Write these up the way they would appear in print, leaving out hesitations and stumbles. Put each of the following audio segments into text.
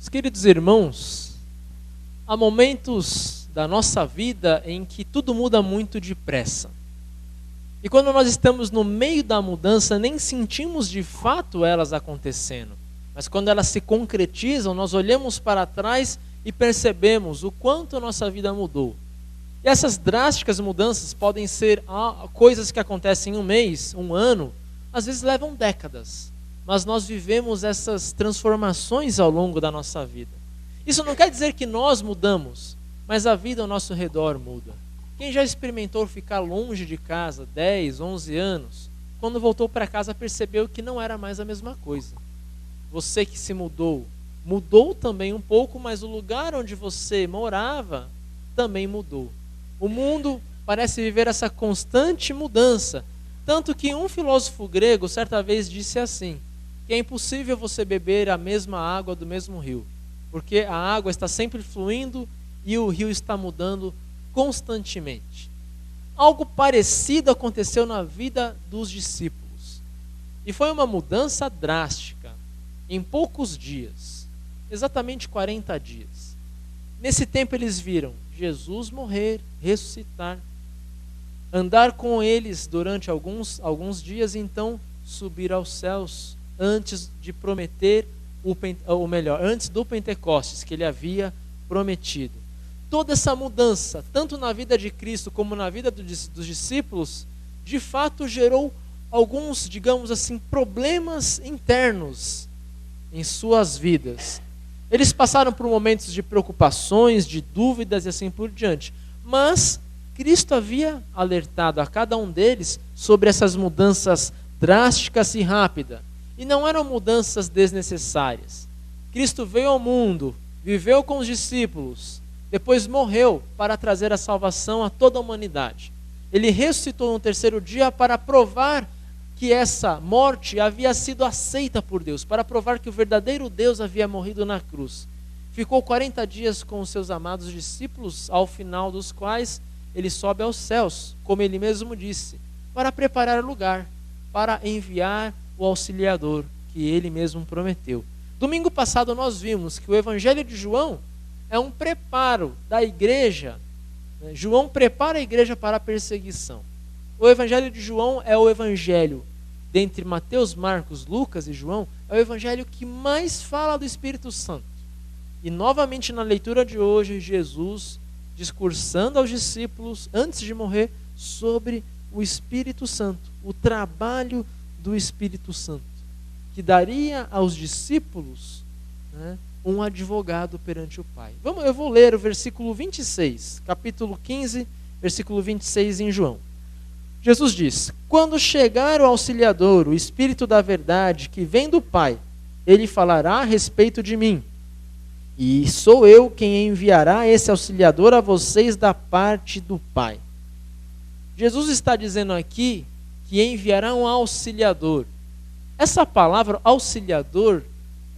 Meus queridos irmãos, há momentos da nossa vida em que tudo muda muito depressa. E quando nós estamos no meio da mudança, nem sentimos de fato elas acontecendo. Mas quando elas se concretizam, nós olhamos para trás e percebemos o quanto a nossa vida mudou. E essas drásticas mudanças podem ser coisas que acontecem em um mês, um ano, às vezes levam décadas. Mas nós vivemos essas transformações ao longo da nossa vida. Isso não quer dizer que nós mudamos, mas a vida ao nosso redor muda. Quem já experimentou ficar longe de casa 10, 11 anos, quando voltou para casa percebeu que não era mais a mesma coisa. Você que se mudou, mudou também um pouco, mas o lugar onde você morava também mudou. O mundo parece viver essa constante mudança, tanto que um filósofo grego certa vez disse assim, que é impossível você beber a mesma água do mesmo rio, porque a água está sempre fluindo e o rio está mudando constantemente. Algo parecido aconteceu na vida dos discípulos. E foi uma mudança drástica, em poucos dias, exatamente 40 dias. Nesse tempo eles viram Jesus morrer, ressuscitar, andar com eles durante alguns dias e então subir aos céus, antes de prometer, antes do Pentecostes, que ele havia prometido. Toda essa mudança, tanto na vida de Cristo como na vida dos discípulos, de fato gerou alguns, digamos assim, problemas internos em suas vidas. Eles passaram por momentos de preocupações, de dúvidas e assim por diante. Mas Cristo havia alertado a cada um deles sobre essas mudanças drásticas e rápidas. E não eram mudanças desnecessárias. Cristo veio ao mundo, viveu com os discípulos, depois morreu para trazer a salvação a toda a humanidade. Ele ressuscitou no terceiro dia para provar que essa morte havia sido aceita por Deus, para provar que o verdadeiro Deus havia morrido na cruz. Ficou 40 dias com os seus amados discípulos, ao final dos quais ele sobe aos céus, como ele mesmo disse, para preparar lugar, para enviar o auxiliador que ele mesmo prometeu. Domingo passado nós vimos que o Evangelho de João é um preparo da igreja. João prepara a igreja para a perseguição. O Evangelho de João é o evangelho, dentre Mateus, Marcos, Lucas e João, é o evangelho que mais fala do Espírito Santo. E novamente na leitura de hoje, Jesus discursando aos discípulos, antes de morrer, sobre o Espírito Santo, o trabalho do Espírito Santo, que daria aos discípulos, um advogado perante o Pai. Eu vou ler o versículo 26, capítulo 15, versículo 26 em João. Jesus diz: quando chegar o Auxiliador, o Espírito da verdade, que vem do Pai, ele falará a respeito de mim. E sou eu quem enviará esse Auxiliador a vocês da parte do Pai. Jesus está dizendo aqui que enviará um auxiliador. Essa palavra auxiliador,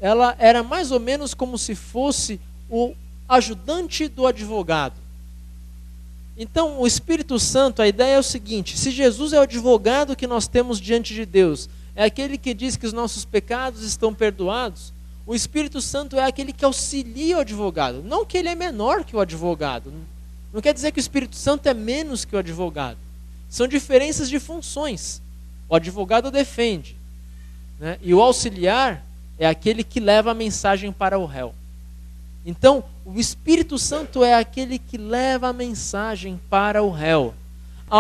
ela era mais ou menos como se fosse o ajudante do advogado. Então, o Espírito Santo, a ideia é o seguinte: se Jesus é o advogado que nós temos diante de Deus, é aquele que diz que os nossos pecados estão perdoados, o Espírito Santo é aquele que auxilia o advogado. Não que ele é menor que o advogado. Não quer dizer que o Espírito Santo é menos que o advogado. São diferenças de funções. O advogado defende, e o auxiliar é aquele que leva a mensagem para o réu. Então, o Espírito Santo é aquele que leva a mensagem para o réu.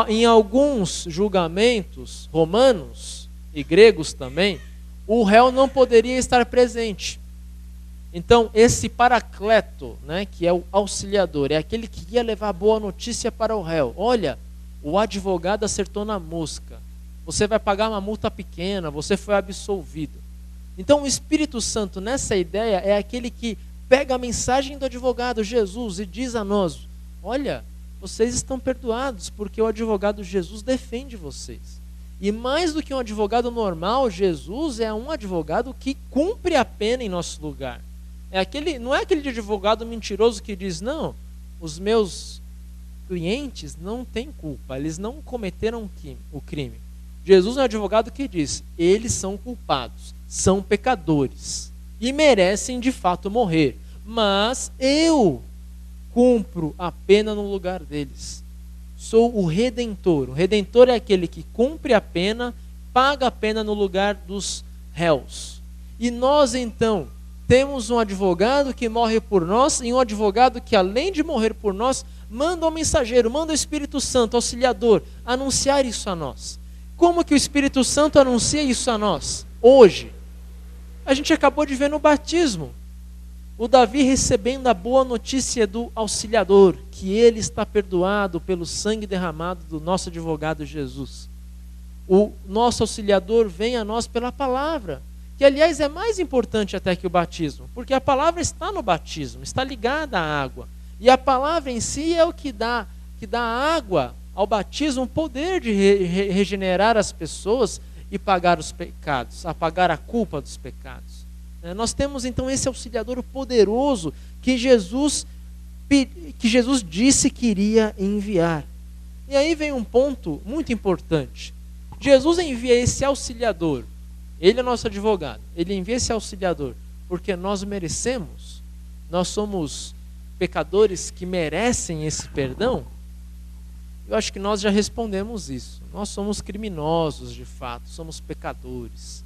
Em alguns julgamentos romanos e gregos também, o réu não poderia estar presente. Então, esse paracleto, que é o auxiliador, é aquele que ia levar a boa notícia para o réu. Olha, o advogado acertou na mosca. Você vai pagar uma multa pequena, você foi absolvido. Então, o Espírito Santo, nessa ideia, é aquele que pega a mensagem do advogado, Jesus, e diz a nós: olha, vocês estão perdoados, porque o advogado Jesus defende vocês. E mais do que um advogado normal, Jesus é um advogado que cumpre a pena em nosso lugar. Não é aquele advogado mentiroso que diz: não, os meus clientes não têm culpa, eles não cometeram o crime. Jesus é um advogado que diz: eles são culpados, são pecadores. e merecem de fato morrer, mas eu cumpro a pena no lugar deles. Sou o Redentor. O Redentor é aquele que cumpre a pena, paga a pena no lugar dos réus. E nós então temos um advogado que morre por nós, e um advogado que, além de morrer por nós, manda um mensageiro, manda o Espírito Santo, auxiliador, anunciar isso a nós. Como que o Espírito Santo anuncia isso a nós? Hoje, a gente acabou de ver no batismo, o Davi recebendo a boa notícia do auxiliador, que ele está perdoado pelo sangue derramado do nosso advogado Jesus. O nosso auxiliador vem a nós pela palavra, que aliás é mais importante até que o batismo, porque a palavra está no batismo, está ligada à água. E a palavra em si é o que dá à água, ao batismo, o poder de regenerar as pessoas e pagar os pecados, apagar a culpa dos pecados. Nós temos então esse auxiliador poderoso que Jesus disse que iria enviar. E aí vem um ponto muito importante. Jesus envia esse auxiliador, ele é nosso advogado, ele envia esse auxiliador porque nós merecemos, nós somos pecadores que merecem esse perdão. Eu acho que nós já respondemos isso. Nós somos criminosos de fato, somos pecadores.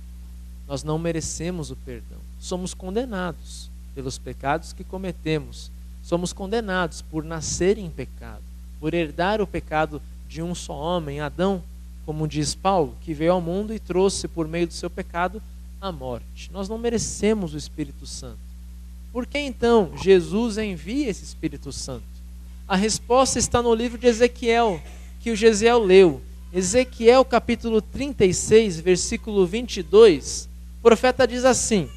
Nós não merecemos o perdão. Somos condenados pelos pecados que cometemos. Somos condenados por nascer em pecado, por herdar o pecado de um só homem, Adão, como diz Paulo, que veio ao mundo e trouxe por meio do seu pecado a morte. Nós não merecemos o Espírito Santo. Por que então Jesus envia esse Espírito Santo? A resposta está no livro de Ezequiel, que o Gesiel leu. Ezequiel capítulo 36, versículo 22, o profeta diz assim: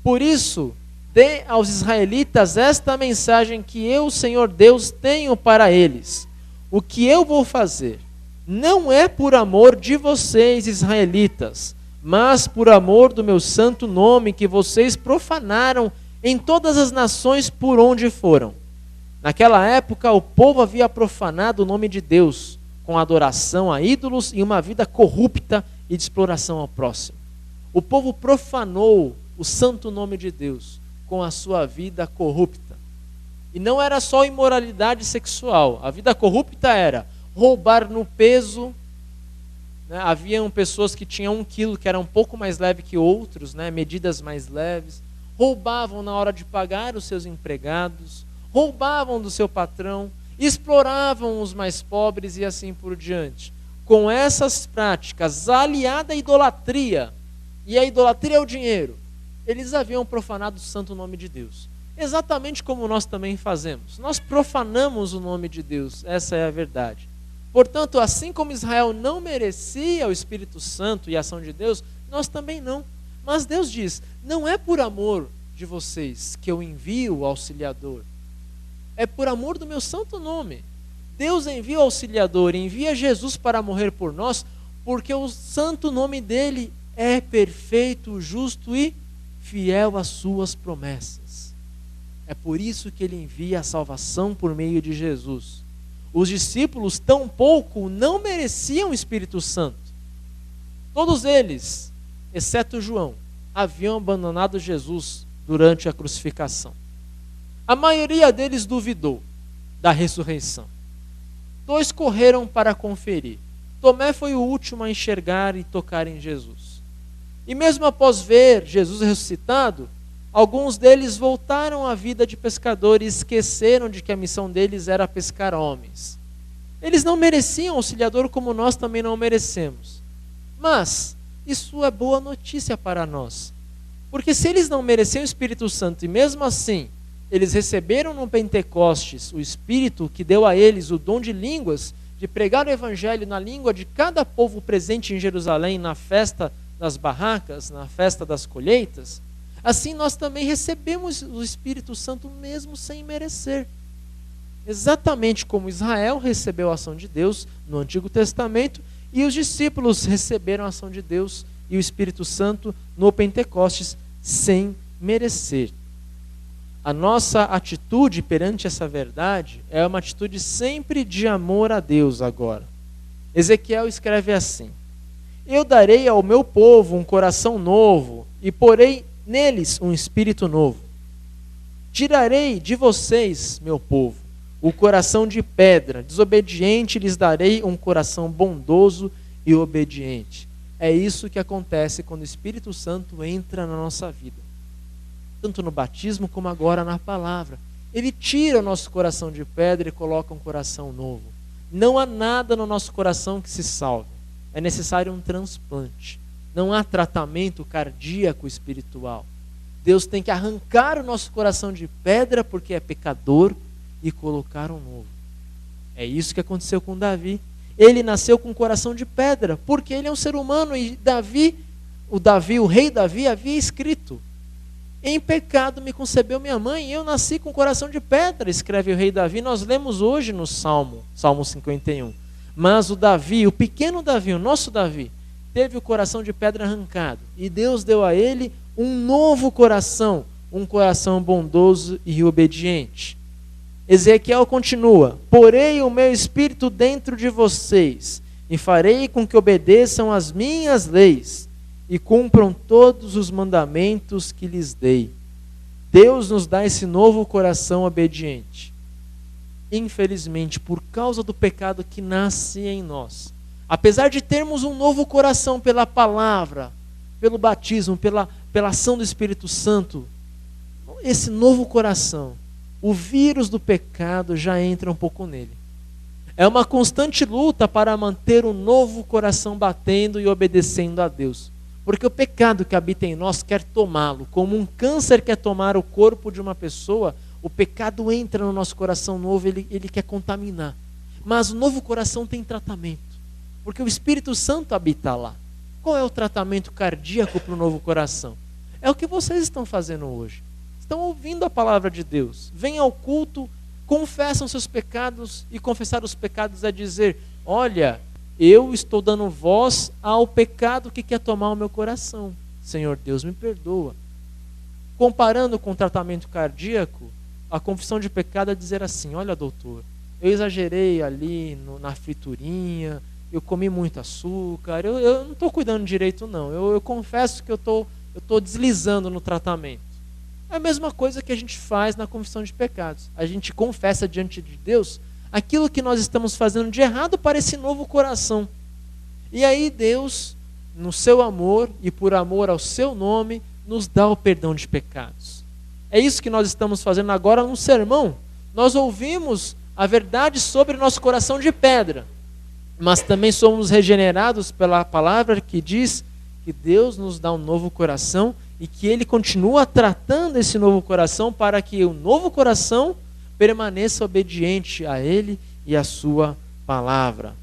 por isso, dê aos israelitas esta mensagem que eu, Senhor Deus, tenho para eles. O que eu vou fazer não é por amor de vocês, israelitas, mas por amor do meu santo nome que vocês profanaram em todas as nações por onde foram. Naquela época, o povo havia profanado o nome de Deus, com adoração a ídolos e uma vida corrupta e de exploração ao próximo. O povo profanou o santo nome de Deus com a sua vida corrupta. E não era só imoralidade sexual. A vida corrupta era roubar no peso. Haviam pessoas que tinham 1 quilo, que era um pouco mais leve que outros, medidas mais leves. Roubavam na hora de pagar os seus empregados. Roubavam do seu patrão. Exploravam os mais pobres e assim por diante. Com essas práticas, aliada à idolatria, e a idolatria é o dinheiro, eles haviam profanado o santo nome de Deus. Exatamente como nós também fazemos. Nós profanamos o nome de Deus, essa é a verdade. Portanto, assim como Israel não merecia o Espírito Santo e a ação de Deus, nós também não. Mas Deus diz, não é por amor de vocês que eu envio o auxiliador. É por amor do meu santo nome. Deus envia o auxiliador, envia Jesus para morrer por nós, porque o santo nome dele é perfeito, justo e fiel às suas promessas. É por isso que ele envia a salvação por meio de Jesus. Os discípulos tampouco não mereciam o Espírito Santo. Todos eles, exceto João, haviam abandonado Jesus durante a crucificação. A maioria deles duvidou da ressurreição. 2 correram para conferir. Tomé foi o último a enxergar e tocar em Jesus. E mesmo após ver Jesus ressuscitado, alguns deles voltaram à vida de pescador e esqueceram de que a missão deles era pescar homens. Eles não mereciam auxiliador como nós também não merecemos. Mas isso é boa notícia para nós. Porque se eles não mereciam o Espírito Santo e mesmo assim eles receberam no Pentecostes o Espírito que deu a eles o dom de línguas, de pregar o Evangelho na língua de cada povo presente em Jerusalém na festa das barracas, na festa das colheitas, assim nós também recebemos o Espírito Santo mesmo sem merecer. Exatamente como Israel recebeu a ação de Deus no Antigo Testamento e os discípulos receberam a ação de Deus e o Espírito Santo no Pentecostes sem merecer. A nossa atitude perante essa verdade é uma atitude sempre de amor a Deus agora. Ezequiel escreve assim: eu darei ao meu povo um coração novo e porei neles um espírito novo. Tirarei de vocês, meu povo, o coração de pedra, desobediente lhes darei um coração bondoso e obediente. É isso que acontece quando o Espírito Santo entra na nossa vida. Tanto no batismo como agora na palavra. Ele tira o nosso coração de pedra e coloca um coração novo. Não há nada no nosso coração que se salve. É necessário um transplante. Não há tratamento cardíaco espiritual. Deus tem que arrancar o nosso coração de pedra porque é pecador e colocar um novo. É isso que aconteceu com Davi. Ele nasceu com um coração de pedra porque ele é um ser humano e o rei Davi havia escrito: em pecado me concebeu minha mãe e eu nasci com coração de pedra, escreve o rei Davi. Nós lemos hoje no Salmo 51. Mas o Davi, o pequeno Davi, o nosso Davi, teve o coração de pedra arrancado e Deus deu a ele um novo coração, um coração bondoso e obediente. Ezequiel continua: porei o meu espírito dentro de vocês e farei com que obedeçam as minhas leis e cumpram todos os mandamentos que lhes dei. Deus nos dá esse novo coração obediente. Infelizmente, por causa do pecado que nasce em nós, apesar de termos um novo coração pela palavra, pelo batismo, pela ação do Espírito Santo, esse novo coração, o vírus do pecado já entra um pouco nele. É uma constante luta para manter o novo coração batendo e obedecendo a Deus. Porque o pecado que habita em nós quer tomá-lo. Como um câncer quer tomar o corpo de uma pessoa, o pecado entra no nosso coração novo, ele quer contaminar. Mas o novo coração tem tratamento. Porque o Espírito Santo habita lá. Qual é o tratamento cardíaco para o novo coração? É o que vocês estão fazendo hoje. Estão ouvindo a palavra de Deus. Vêm ao culto, confessam seus pecados. E confessar os pecados é dizer: olha, eu estou dando voz ao pecado que quer tomar o meu coração. Senhor Deus, me perdoa. Comparando com o tratamento cardíaco, a confissão de pecado é dizer assim: olha, doutor, eu exagerei ali na friturinha, eu comi muito açúcar, eu não estou cuidando direito não, eu confesso que eu estou deslizando no tratamento. É a mesma coisa que a gente faz na confissão de pecados. A gente confessa diante de Deus aquilo que nós estamos fazendo de errado para esse novo coração. E aí Deus, no seu amor e por amor ao seu nome, nos dá o perdão de pecados. É isso que nós estamos fazendo agora no sermão. Nós ouvimos a verdade sobre o nosso coração de pedra, mas também somos regenerados pela palavra que diz que Deus nos dá um novo coração e que Ele continua tratando esse novo coração para que o novo coração permaneça obediente a Ele e à sua palavra.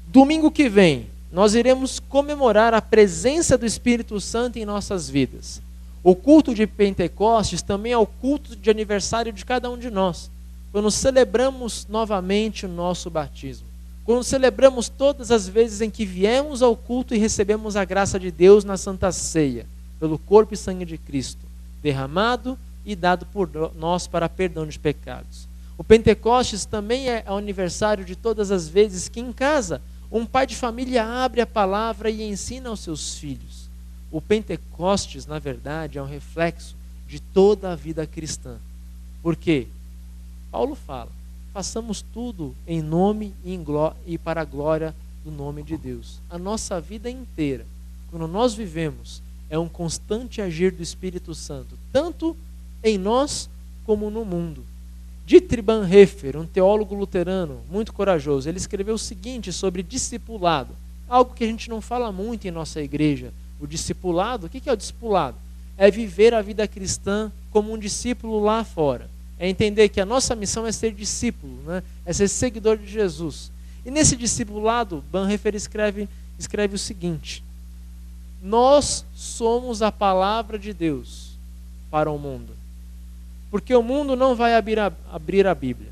Domingo que vem, nós iremos comemorar a presença do Espírito Santo em nossas vidas. O culto de Pentecostes também é o culto de aniversário de cada um de nós. Quando celebramos novamente o nosso batismo. Quando celebramos todas as vezes em que viemos ao culto e recebemos a graça de Deus na Santa Ceia, pelo corpo e sangue de Cristo, derramado e dado por nós para perdão de pecados. O Pentecostes também é o aniversário de todas as vezes que em casa um pai de família abre a palavra e ensina aos seus filhos. O Pentecostes, na verdade, é um reflexo de toda a vida cristã. Por quê? Paulo fala: façamos tudo em nome e para a glória do nome de Deus. A nossa vida inteira, quando nós vivemos, é um constante agir do Espírito Santo, tanto em nós como no mundo. Dietrich Bonhoeffer, um teólogo luterano muito corajoso, ele escreveu o seguinte sobre discipulado, algo que a gente não fala muito em nossa igreja. O discipulado, o que é o discipulado? É viver a vida cristã como um discípulo lá fora. É entender que a nossa missão é ser discípulo, né? É ser seguidor de Jesus. E nesse discipulado, Bonhoeffer escreve o seguinte: nós somos a palavra de Deus para o mundo. Porque o mundo não vai abrir a Bíblia.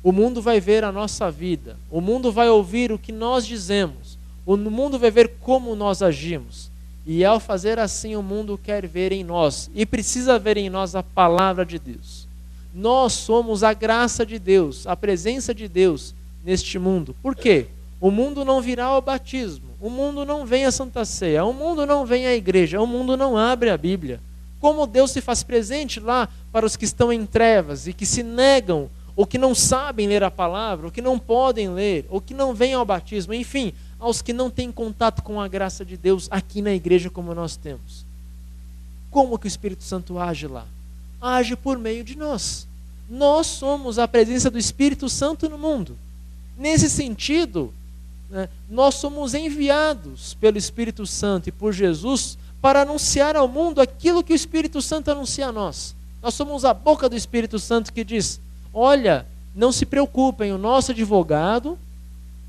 O mundo vai ver a nossa vida. O mundo vai ouvir o que nós dizemos. O mundo vai ver como nós agimos. E ao fazer assim, o mundo quer ver em nós. E precisa ver em nós a palavra de Deus. Nós somos a graça de Deus, a presença de Deus neste mundo. Por quê? O mundo não virá ao batismo. O mundo não vem à Santa Ceia. O mundo não vem à igreja. O mundo não abre a Bíblia. como Deus se faz presente lá para os que estão em trevas e que se negam, ou que não sabem ler a palavra, ou que não podem ler, ou que não vêm ao batismo, enfim, aos que não têm contato com a graça de Deus aqui na igreja como nós temos. Como que o Espírito Santo age lá? Age por meio de nós. Nós somos a presença do Espírito Santo no mundo. Nesse sentido, né, nós somos enviados pelo Espírito Santo e por Jesus para anunciar ao mundo aquilo que o Espírito Santo anuncia a nós. Nós somos a boca do Espírito Santo que diz: olha, não se preocupem, o nosso advogado,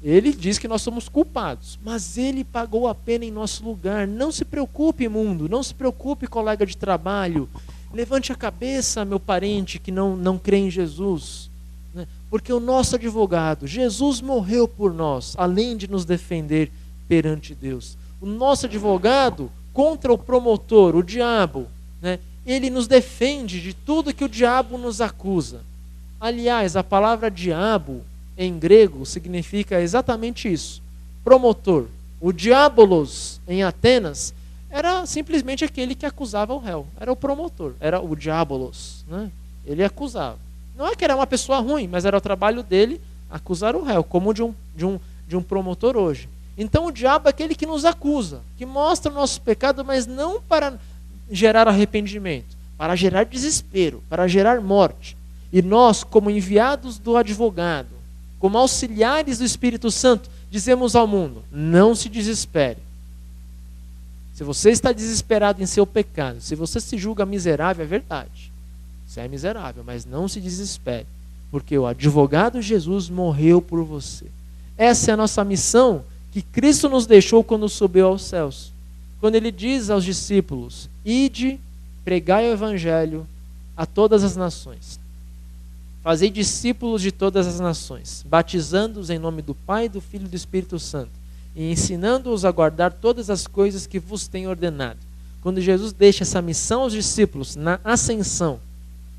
ele diz que nós somos culpados, mas ele pagou a pena em nosso lugar. Não se preocupe, mundo, não se preocupe, colega de trabalho. Levante a cabeça, meu parente que não crê em Jesus, né? Porque o nosso advogado, Jesus, morreu por nós, além de nos defender perante Deus. O nosso advogado contra o promotor, o diabo, né? Ele nos defende de tudo que o diabo nos acusa. Aliás, a palavra diabo em grego significa exatamente isso, promotor. O diabolos em Atenas era simplesmente aquele que acusava o réu, era o promotor, era o diabolos, né? Ele acusava. Não é que era uma pessoa ruim, mas era o trabalho dele acusar o réu, como de um promotor hoje. Então o diabo é aquele que nos acusa, que mostra o nosso pecado, mas não para gerar arrependimento, para gerar desespero, para gerar morte. E nós, como enviados do advogado, como auxiliares do Espírito Santo, dizemos ao mundo: não se desespere. Se você está desesperado em seu pecado, se você se julga miserável, é verdade. Você é miserável, mas não se desespere, porque o advogado Jesus morreu por você. Essa é a nossa missão que Cristo nos deixou quando subiu aos céus. Quando ele diz aos discípulos: ide, pregai o evangelho a todas as nações. Fazei discípulos de todas as nações, batizando-os em nome do Pai, do Filho e do Espírito Santo, e ensinando-os a guardar todas as coisas que vos tenho ordenado. Quando Jesus deixa essa missão aos discípulos na ascensão,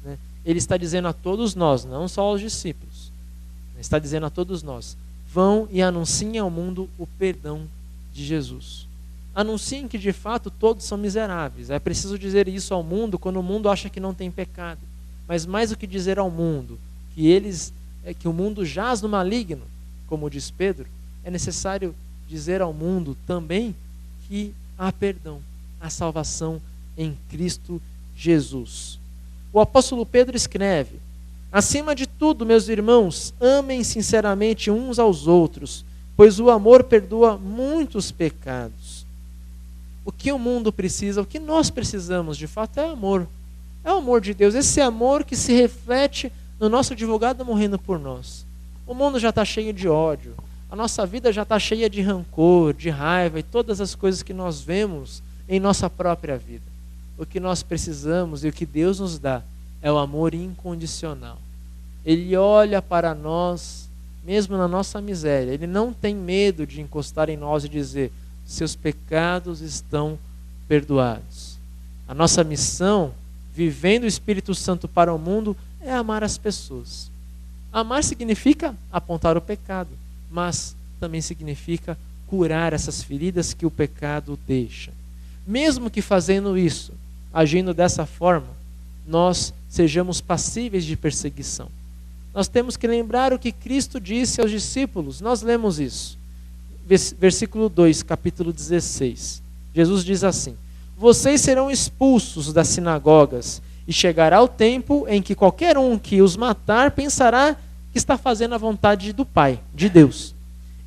né, ele está dizendo a todos nós, não só aos discípulos, está dizendo a todos nós: vão e anunciem ao mundo o perdão de Jesus. Anunciem que de fato todos são miseráveis. É preciso dizer isso ao mundo quando o mundo acha que não tem pecado. Mas mais do que dizer ao mundo que o mundo jaz no maligno, como diz Pedro, é necessário dizer ao mundo também que há perdão, há salvação em Cristo Jesus. O apóstolo Pedro escreve: acima de tudo, meus irmãos, amem sinceramente uns aos outros, pois o amor perdoa muitos pecados. O que o mundo precisa, o que nós precisamos de fato é amor. É o amor de Deus, esse amor que se reflete no nosso advogado morrendo por nós. O mundo já está cheio de ódio, a nossa vida já está cheia de rancor, de raiva e todas as coisas que nós vemos em nossa própria vida. O que nós precisamos e o que Deus nos dá é o amor incondicional. Ele olha para nós, mesmo na nossa miséria, ele não tem medo de encostar em nós e dizer: seus pecados estão perdoados. A nossa missão, vivendo o Espírito Santo para o mundo, é amar as pessoas. Amar significa apontar o pecado, mas também significa curar essas feridas que o pecado deixa. Mesmo que fazendo isso, agindo dessa forma, nós sejamos passíveis de perseguição. Nós temos que lembrar o que Cristo disse aos discípulos. Nós lemos isso. Versículo 2, capítulo 16. Jesus diz assim: vocês serão expulsos das sinagogas, e chegará o tempo em que qualquer um que os matar pensará que está fazendo a vontade do Pai, de Deus.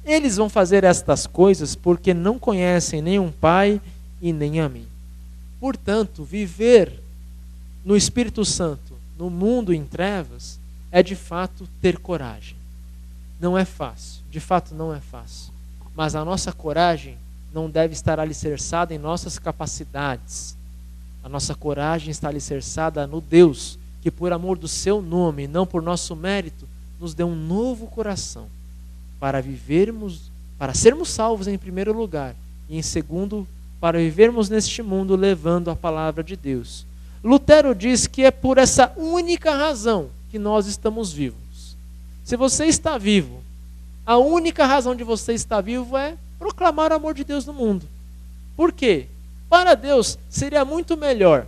Eles vão fazer estas coisas porque não conhecem nem um Pai e nem a mim. Portanto, viver no Espírito Santo, no mundo em trevas, é de fato ter coragem. Não é fácil, de fato não é fácil. Mas a nossa coragem não deve estar alicerçada em nossas capacidades. A nossa coragem está alicerçada no Deus, que por amor do seu nome, não por nosso mérito, nos deu um novo coração para vivermos, para sermos salvos em primeiro lugar, e em segundo, para vivermos neste mundo levando a palavra de Deus. Lutero diz que é por essa única razão que nós estamos vivos. Se você está vivo, a única razão de você estar vivo é proclamar o amor de Deus no mundo. Por quê? Para Deus seria muito melhor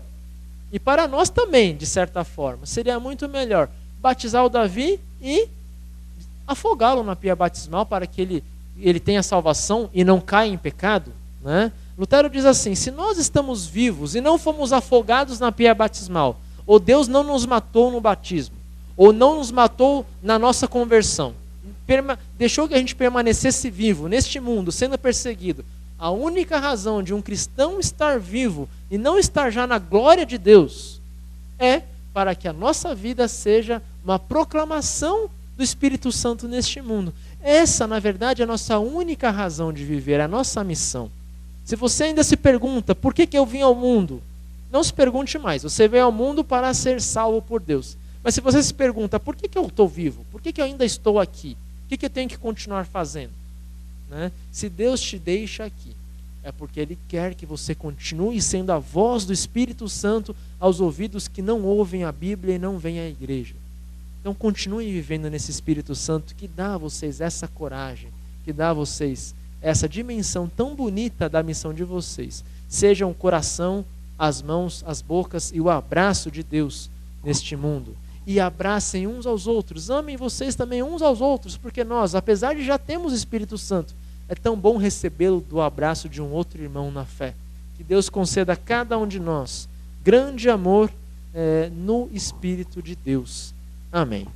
E para nós também, de certa forma, seria muito melhor batizar o Davi e afogá-lo na pia batismal para que ele tenha salvação e não caia em pecado, né? Lutero diz assim: se nós estamos vivos e não fomos afogados na pia batismal, ou Deus não nos matou no batismo, ou não nos matou na nossa conversão, deixou que a gente permanecesse vivo neste mundo, sendo perseguido, a única razão de um cristão estar vivo e não estar já na glória de Deus é para que a nossa vida seja uma proclamação do Espírito Santo neste mundo. Essa, na verdade, é a nossa única razão de viver, a nossa missão. Se você ainda se pergunta, por que eu vim ao mundo? Não se pergunte mais. Você veio ao mundo para ser salvo por Deus. Mas se você se pergunta, por que eu estou vivo? Por que eu ainda estou aqui? O que eu tenho que continuar fazendo? Né? Se Deus te deixa aqui, é porque Ele quer que você continue sendo a voz do Espírito Santo aos ouvidos que não ouvem a Bíblia e não vêm à igreja. Então continue vivendo nesse Espírito Santo que dá a vocês essa coragem, que dá a vocês essa dimensão tão bonita da missão de vocês. Sejam o coração, as mãos, as bocas e o abraço de Deus neste mundo. E abracem uns aos outros, amem vocês também uns aos outros, porque nós, apesar de já termos o Espírito Santo, é tão bom recebê-lo do abraço de um outro irmão na fé. Que Deus conceda a cada um de nós grande amor no Espírito de Deus. Amém.